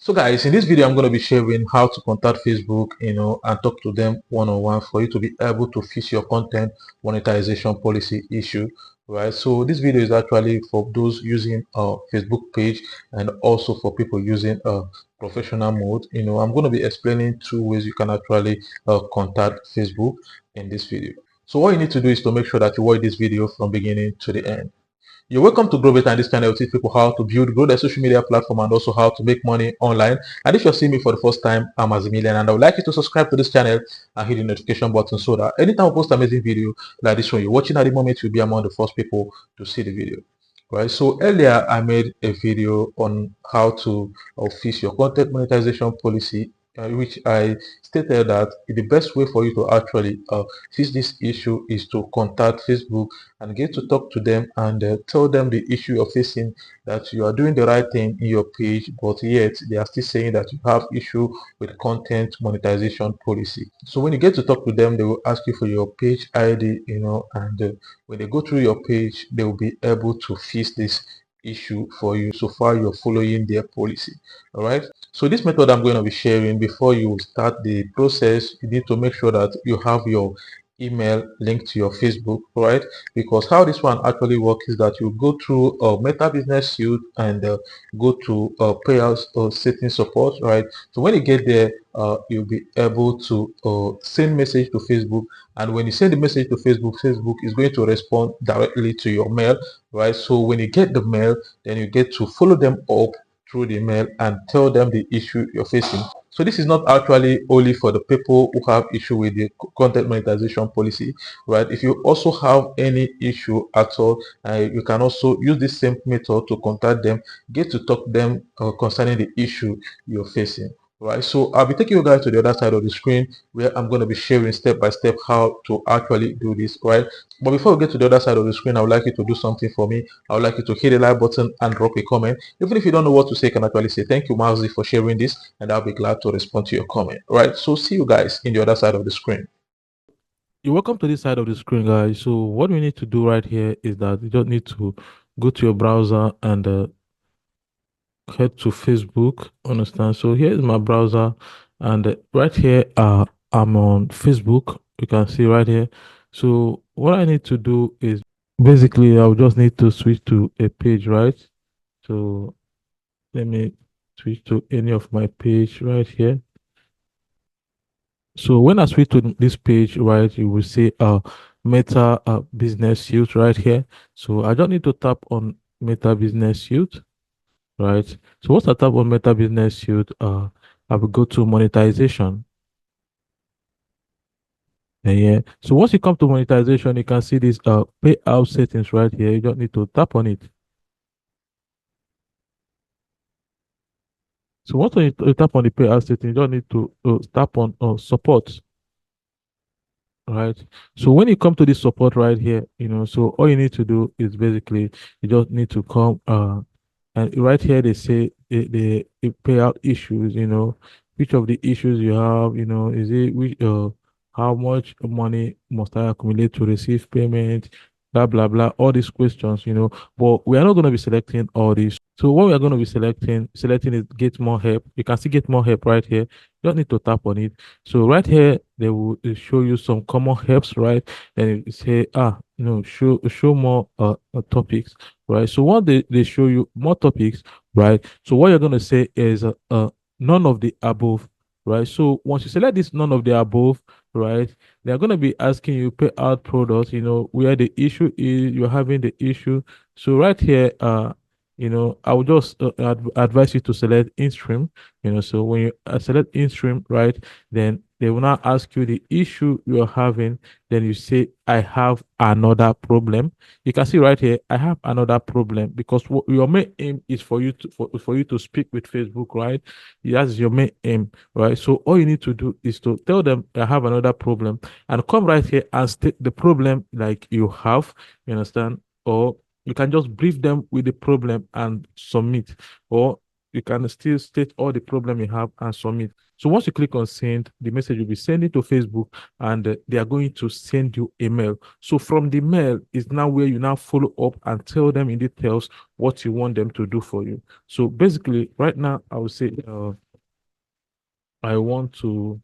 So guys, in this video, I'm going to be sharing how to contact Facebook, and talk to them one-on-one for you to be able to fix your content monetization policy issue, right? So this video is actually for those using a Facebook page and also for people using a professional mode. I'm going to be explaining two ways you can actually contact Facebook in this video. So what you need to do is to make sure that you watch this video from beginning to the end. You're welcome to Grow Better, and this channel will teach people how to grow their social media platform and also how to make money online. And if you're seeing me for the first time, I'm Azimilian, and I would like you to subscribe to this channel and hit the notification button so that anytime I post amazing video like this one you're watching at the moment, you'll be among the first people to see the video. Right. So earlier I made a video on how to fix your content monetization policy, which I stated that the best way for you to actually fix this issue is to contact Facebook and get to talk to them and tell them the issue you're facing, that you are doing the right thing in your page, but yet they are still saying that you have issue with content monetization policy. So when you get to talk to them, they will ask you for your page ID, and when they go through your page, they will be able to fix this issue for you so far you're following their policy. All right, so this method I'm going to be sharing, before you start the process, you need to make sure that you have your email linked to your Facebook, right? Because how this one actually works is that you go through Meta Business Suite and go to payouts or setting support, right? So when you get there, you'll be able to send message to Facebook, and when you send the message to Facebook, Facebook is going to respond directly to your mail, right? So when you get the mail, then you get to follow them up through the mail and tell them the issue you're facing. So this is not actually only for the people who have issue with the content monetization policy, right? If you also have any issue at all, you can also use this same method to contact them, get to talk to them concerning the issue you're facing. Right, so I'll be taking you guys to the other side of the screen where I'm going to be sharing step by step how to actually do this, right? But before we get to the other side of the screen, I would like you to do something for me. I would like you to hit the like button and drop a comment. Even if you don't know what to say, you can actually say thank you, Marzi, for sharing this, and I'll be glad to respond to your comment. All right, so see you guys in the other side of the screen. You're welcome to this side of the screen, guys. So what we need to do right here is that you just need to go to your browser and head to Facebook. Understand? So here is my browser, and right here, I'm on Facebook. You can see right here. So what I need to do is basically I'll just need to switch to a page, right? So let me switch to any of my page right here. So when I switch to this page, right, you will see Meta Business Suite right here. So I don't need to tap on Meta Business Suite, right? So once I tap on Meta Business Suite, I will go to monetization. And yeah, so once you come to monetization, you can see this payout settings right here. You don't need to tap on it. So once you tap on the payout setting, you don't need to tap on support. Right. So when you come to this support right here, so all you need to do is basically you just need to come and right here they say the payout issues, which of the issues you have, is it which how much money must I accumulate to receive payment, blah blah blah, all these questions, but we are not going to be selecting all these. So what we are going to be selecting is get more help. You can see get more help right here. You don't need to tap on it. So right here they will show you some common helps, right? And it say show more topics, right? So what they show you more topics, right? So what you're going to say is none of the above, right? So once you select this none of the above, right, they're going to be asking you pay out products, where the issue is you're having the issue. So right here, I would just advise you to select in-stream, so when you select in-stream, right, then they will now ask you the issue you're having. Then you say, I have another problem. You can see right here, I have another problem, because what your main aim is for you to for you to speak with Facebook, right? That's your main aim, right? So all you need to do is to tell them I have another problem, and come right here and state the problem like you have, you understand? Or you can just brief them with the problem and submit, or you can still state all the problem you have and submit. So once you click on send, the message will be sending to Facebook, and they are going to send you a mail. So from the mail is now where you now follow up and tell them in details what you want them to do for you. So basically, right now, I would say I want to.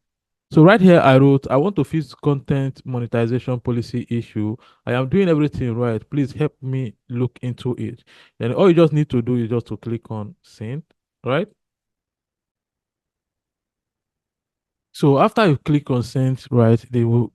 So right here, I wrote, I want to fix content monetization policy issue. I am doing everything right. Please help me look into it. Then all you just need to do is just to click on send, right? So after you click on send, right, they will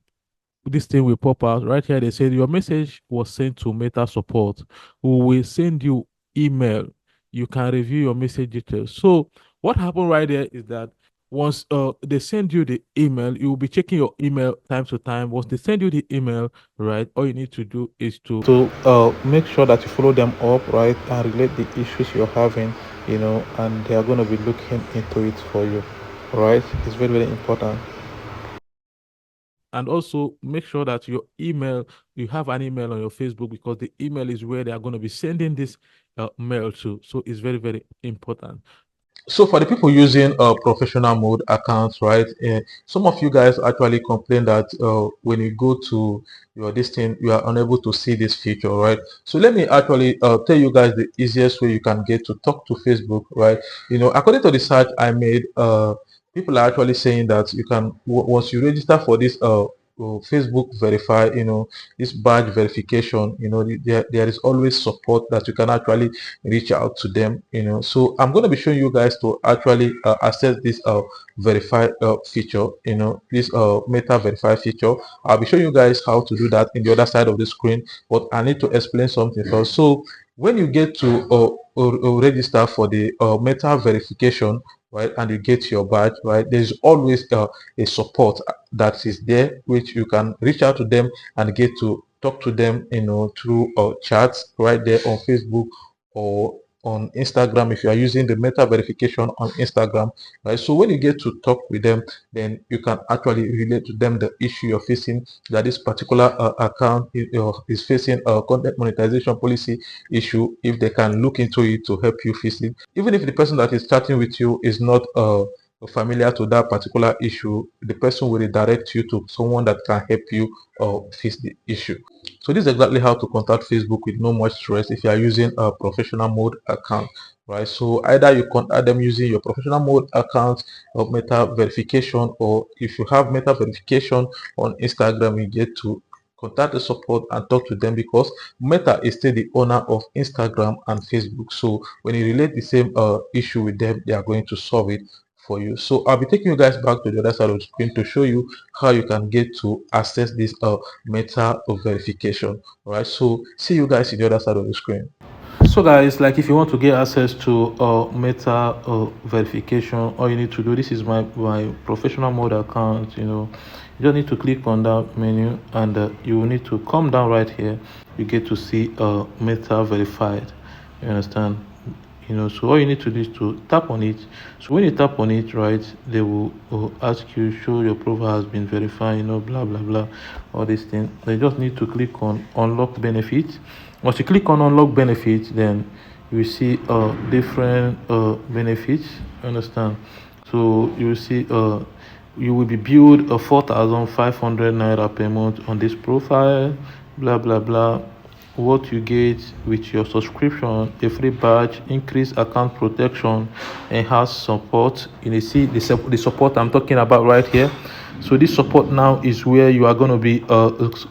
this thing will pop out right here. They said your message was sent to Meta support, who will send you email. You can review your message details. So what happened right there is that once they send you the email, you will be checking your email time to time. Once they send you the email, right, all you need to do is to make sure that you follow them up, right, and relate the issues you're having, and they are going to be looking into it for you, right? It's very, very important. And also make sure that your email, you have an email on your Facebook, because the email is where they are going to be sending this mail to. So it's very, very important. So for the people using professional mode accounts, right? Some of you guys actually complain that when you go to your this thing, you are unable to see this feature, right? So let me actually tell you guys the easiest way you can get to talk to Facebook, right? According to the search I made, people are actually saying that you can once you register for this Facebook verify, this badge verification, there is always support that you can actually reach out to them. So I'm going to be showing you guys to actually access this verify feature, this meta verify feature. I'll be showing you guys how to do that in the other side of the screen, but I need to explain something first. So when you get to register for the meta verification, right, and you get your badge, right, there's always a support that is there, which you can reach out to them and get to talk to them, through chats right there on Facebook or on Instagram if you are using the meta verification on Instagram, right? So when you get to talk with them, then you can actually relate to them the issue you're facing, that this particular account is facing a content monetization policy issue. If they can look into it to help you fix it, even if the person that is chatting with you is not familiar to that particular issue, the person will redirect you to someone that can help you fix the issue. So this is exactly how to contact Facebook with no much stress if you are using a professional mode account, right? So either you contact them using your professional mode account of meta verification, or if you have meta verification on Instagram, you get to contact the support and talk to them, because Meta is still the owner of Instagram and Facebook. So when you relate the same issue with them, they are going to solve it for you. So I'll be taking you guys back to the other side of the screen to show you how you can get to access this meta verification. All right, so see you guys in the other side of the screen. So guys, like if you want to get access to meta verification, all you need to do, this is my professional mode account. You just need to click on that menu, and you will need to come down right here. You get to see meta verified. You understand? So all you need to do is to tap on it. So when you tap on it, right, they will ask you, show your profile has been verified, blah blah blah, all these things. They just need to click on unlock benefits. Once you click on unlock benefits, then you will see different benefits. You understand? So you will see you will be billed a 4,500 naira per month on this profile, blah blah blah. What you get with your subscription: a free badge, increased account protection, enhanced support. See the support I'm talking about right here. So this support now is where you are going to be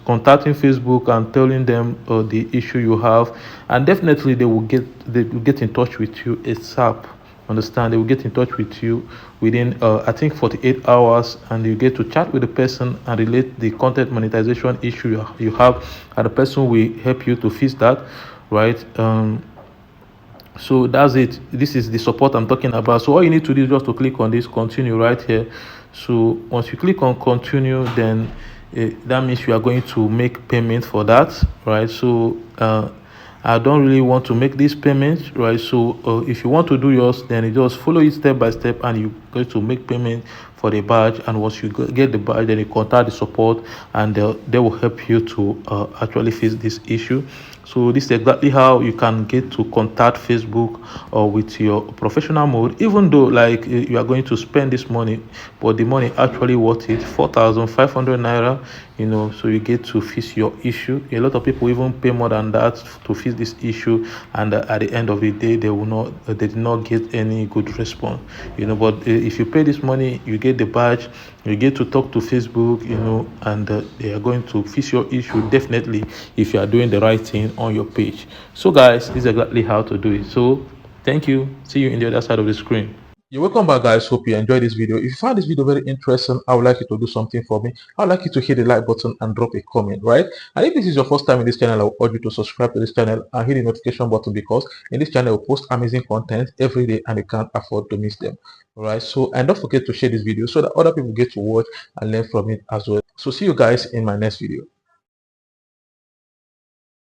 contacting Facebook and telling them the issue you have, and definitely they will get in touch with you ASAP. Understand? They will get in touch with you within I think 48 hours, and you get to chat with the person and relate the content monetization issue you have, and the person will help you to fix that, right? So that's it. This is the support I'm talking about. So all you need to do is just to click on this continue right here. So once you click on continue, then that means you are going to make payment for that, right? So I don't really want to make this payment, right? So if you want to do yours, then you just follow it step by step, and you go to make payment for the badge. And once you get the badge, then you contact the support, and they will help you to actually fix this issue. So this is exactly how you can get to contact Facebook or with your professional mode, even though like you are going to spend this money, but the money actually worth it. 4,500 naira, so you get to fix your issue. A lot of people even pay more than that to fix this issue, and at the end of the day they did not get any good response. But if you pay this money, you get the badge, you get to talk to Facebook, and they are going to fix your issue definitely if you are doing the right thing on your page. So guys, this is exactly how to do it. So thank you, see you in the other side of the screen. You're welcome back, guys. Hope you enjoyed this video. If you found this video very interesting, I would like you to do something for me. I would like you to hit the like button and drop a comment, right? And if this is your first time in this channel, I would urge you to subscribe to this channel and hit the notification button, because in this channel we post amazing content every day and you can't afford to miss them. All right. So, and don't forget to share this video so that other people get to watch and learn from it as well. So see you guys in my next video.